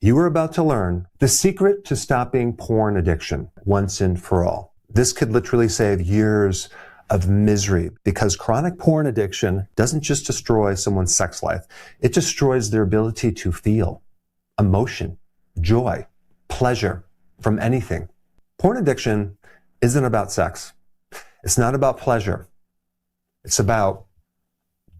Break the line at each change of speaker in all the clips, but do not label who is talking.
You are about to learn the secret to stopping porn addiction once and for all. This could literally save years of misery because chronic porn addiction doesn't just destroy someone's sex life. It destroys their ability to feel emotion, joy, pleasure from anything. Porn addiction isn't about sex. It's not about pleasure. It's about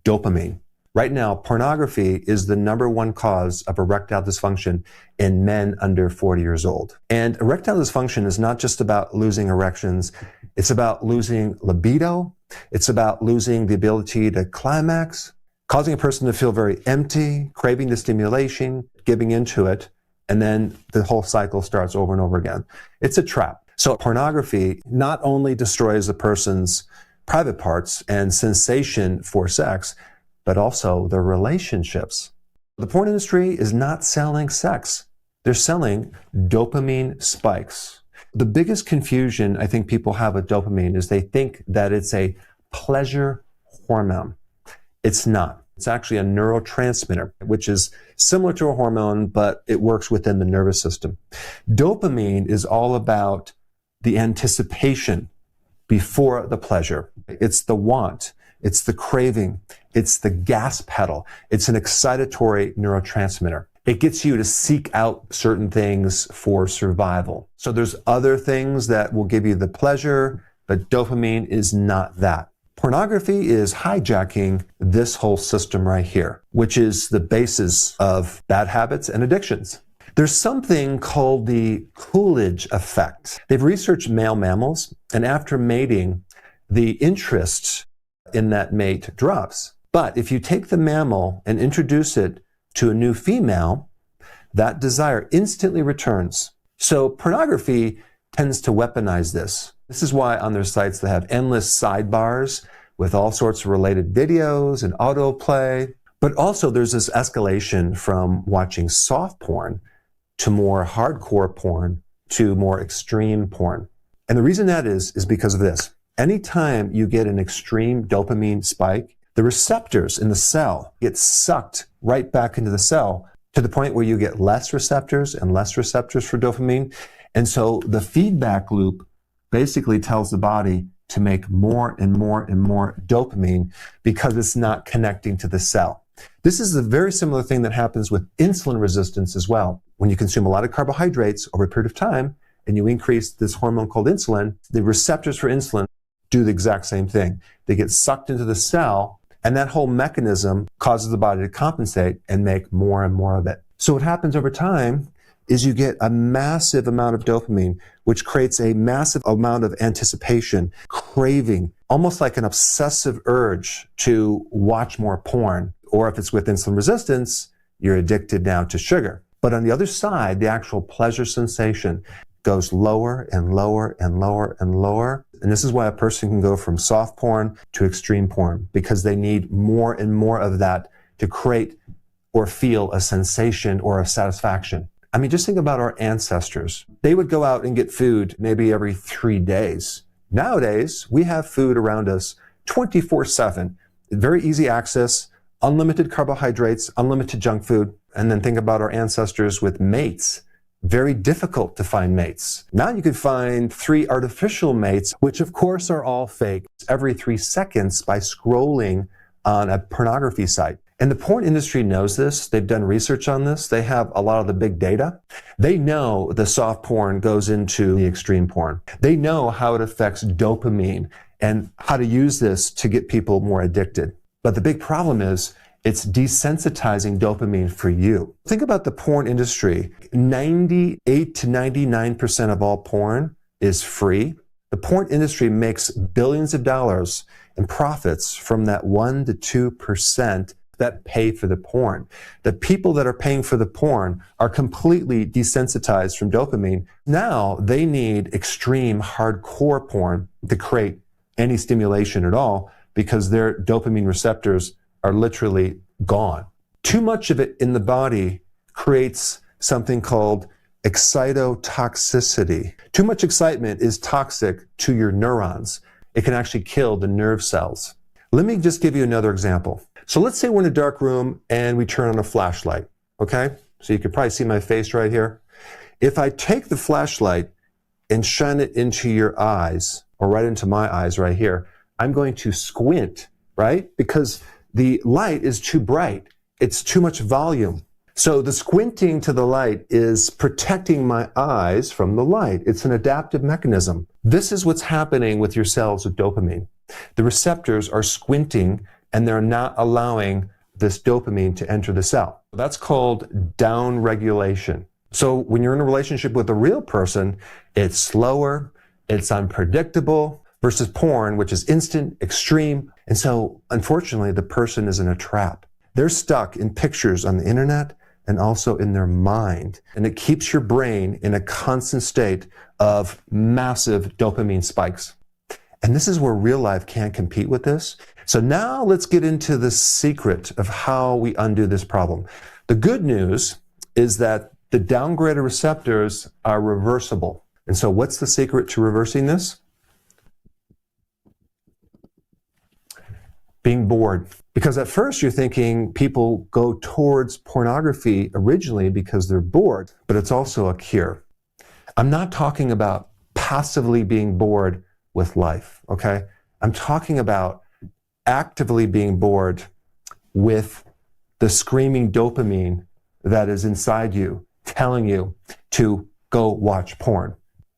dopamine. Right now, pornography is the #1 cause of erectile dysfunction in men under 40 years old. And erectile dysfunction is not just about losing erections. It's about losing libido. It's about losing the ability to climax, causing a person to feel very empty, craving the stimulation, giving into it, and then the whole cycle starts over and over again. It's a trap. So pornography not only destroys a person's private parts and sensation for sex, but also their relationships. The porn industry is not selling sex. They're selling dopamine spikes. The biggest confusion I think people have with dopamine is they think that it's a pleasure hormone. It's not. It's actually a neurotransmitter, which is similar to a hormone, but it works within the nervous system. Dopamine is all about the anticipation before the pleasure. It's the want. It's the craving. It's the gas pedal. It's an excitatory neurotransmitter. It gets you to seek out certain things for survival. So there's other things that will give you the pleasure, but dopamine is not that. Pornography is hijacking this whole system right here, which is the basis of bad habits and addictions. There's something called the Coolidge Effect. They've researched male mammals, and after mating, the interest in that mate drops. But if you take the mammal and introduce it to a new female, that desire instantly returns. So pornography tends to weaponize this. This is why on their sites they have endless sidebars with all sorts of related videos and autoplay. But also there's this escalation from watching soft porn to more hardcore porn to more extreme porn. And the reason that is because of this. Anytime you get an extreme dopamine spike, the receptors in the cell get sucked right back into the cell to the point where you get less receptors and less receptors for dopamine. And so the feedback loop basically tells the body to make more and more and more dopamine because it's not connecting to the cell. This is a very similar thing that happens with insulin resistance as well. When you consume a lot of carbohydrates over a period of time and you increase this hormone called insulin, the receptors for insulin do the exact same thing. They get sucked into the cell, and that whole mechanism causes the body to compensate and make more and more of it. So what happens over time is you get a massive amount of dopamine, which creates a massive amount of anticipation, craving, almost like an obsessive urge to watch more porn. Or if it's with insulin resistance, you're addicted now to sugar. But on the other side, the actual pleasure sensation goes lower and lower and lower and lower. And this is why a person can go from soft porn to extreme porn, because they need more and more of that to create or feel a sensation or a satisfaction. I mean, just think about our ancestors. They would go out and get food maybe every 3 days. Nowadays, we have food around us 24/7. Very easy access, unlimited carbohydrates, unlimited junk food. And then think about our ancestors with mates. Very difficult to find mates. Now you can find 3 artificial mates, which of course are all fake, every 3 seconds by scrolling on a pornography site. And the porn industry knows this. They've done research on this. They have a lot of the big data. They know the soft porn goes into the extreme porn. They know how it affects dopamine and how to use this to get people more addicted. But the big problem is it's desensitizing dopamine for you. Think about the porn industry. 98 to 99% of all porn is free. The porn industry makes billions of dollars in profits from that 1 to 2% that pay for the porn. The people that are paying for the porn are completely desensitized from dopamine. Now they need extreme hardcore porn to create any stimulation at all because their dopamine receptors are literally gone. Too much of it in the body creates something called excitotoxicity. Too much excitement is toxic to your neurons. It can actually kill the nerve cells. Let me just give you another example. So let's say we're in a dark room and we turn on a flashlight, okay? so you can probably see my face right here. If I take the flashlight and shine it into your eyes, or right into my eyes right here, I'm going to squint, right? Because the light is too bright. It's too much volume. So the squinting to the light is protecting my eyes from the light. It's an adaptive mechanism. This is what's happening with your cells with dopamine. The receptors are squinting and they're not allowing this dopamine to enter the cell. That's called downregulation. So when you're in a relationship with a real person, it's slower, it's unpredictable, versus porn, which is instant, extreme. And so unfortunately, the person is in a trap. They're stuck in pictures on the internet and also in their mind. And it keeps your brain in a constant state of massive dopamine spikes. And this is where real life can't compete with this. So now let's get into the secret of how we undo this problem. The good news is that the downgraded receptors are reversible. And so what's the secret to reversing this? Being bored. Because at first you're thinking people go towards pornography originally because they're bored, but it's also a cure. I'm not talking about passively being bored with life, okay? I'm talking about actively being bored with the screaming dopamine that is inside you, telling you to go watch porn.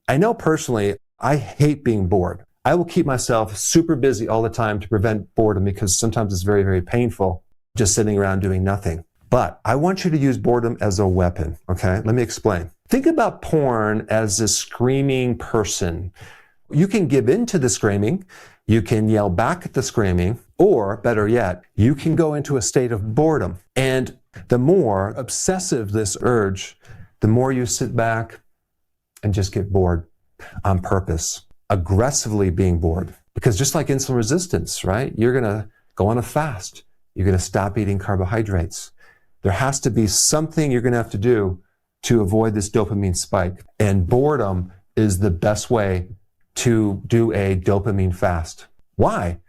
I know personally, I hate being bored. I will keep myself super busy all the time to prevent boredom because sometimes it's very, very painful just sitting around doing nothing. But I want you to use boredom as a weapon, okay? Let me explain. Think about porn as a screaming person. You can give in to the screaming, you can yell back at the screaming, or better yet, you can go into a state of boredom. And the more obsessive this urge, the more you sit back and just get bored on purpose. Aggressively being bored. Because just like insulin resistance, right? You're gonna go on a fast. You're gonna stop eating carbohydrates. There has to be something you're gonna have to do to avoid this dopamine spike. And boredom is the best way to do a dopamine fast. Why?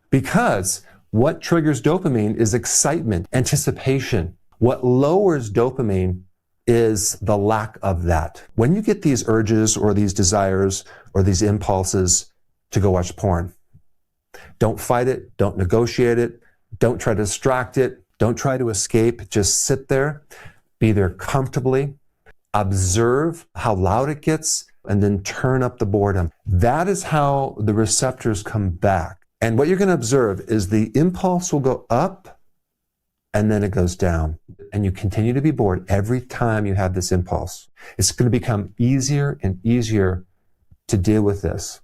Because what triggers dopamine is excitement, anticipation. What lowers dopamine is the lack of that. When you get these urges or these desires or these impulses to go watch porn, don't fight it, don't negotiate it, don't try to distract it, don't try to escape, just sit there, be there comfortably, observe how loud it gets, and then turn up the boredom. That is how the receptors come back. And what you're going to observe is the impulse will go up and then it goes down. And you continue to be bored every time you have this impulse. It's going to become easier and easier to deal with this.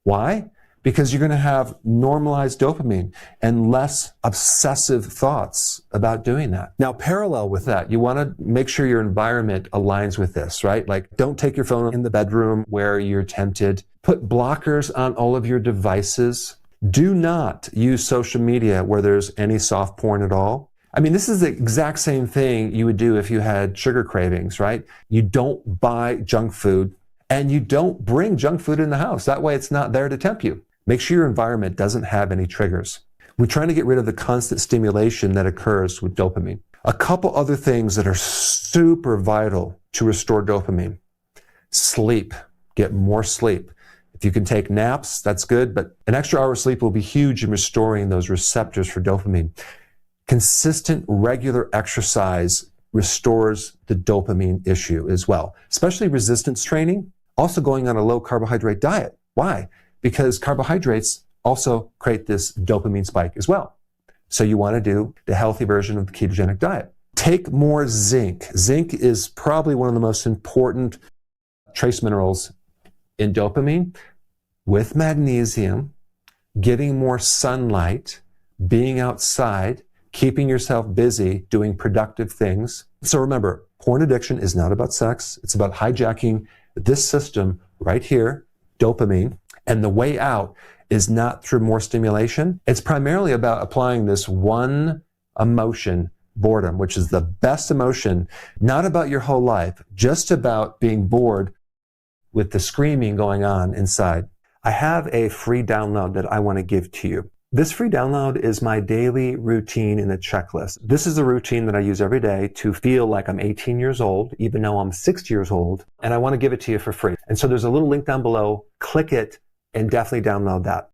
Why? Because you're going to have normalized dopamine and less obsessive thoughts about doing that. Now, parallel with that, you want to make sure your environment aligns with this, right? Like, don't take your phone in the bedroom where you're tempted. Put blockers on all of your devices. Do not use social media where there's any soft porn at all. I mean, this is the exact same thing you would do if you had sugar cravings, right? You don't buy junk food and you don't bring junk food in the house. That way it's not there to tempt you. Make sure your environment doesn't have any triggers. We're trying to get rid of the constant stimulation that occurs with dopamine. A couple other things that are super vital to restore dopamine. Sleep. Get more sleep. If you can take naps, that's good, but an extra hour of sleep will be huge in restoring those receptors for dopamine. Consistent, regular exercise restores the dopamine issue as well, especially resistance training, also going on a low carbohydrate diet. Why? Because carbohydrates also create this dopamine spike as well. So you want to do the healthy version of the ketogenic diet. Take more zinc. Zinc is probably one of the most important trace minerals in dopamine. With magnesium, getting more sunlight, being outside, keeping yourself busy, doing productive things. So remember, porn addiction is not about sex. It's about hijacking this system right here, dopamine. And the way out is not through more stimulation. It's primarily about applying this one emotion, boredom, which is the best emotion, not about your whole life, just about being bored with the screaming going on inside. I have a free download that I want to give to you. This free download is my daily routine in a checklist. This is a routine that I use every day to feel like I'm 18 years old, even though I'm 60 years old, and I want to give it to you for free. And so there's a little link down below. Click it and definitely download that.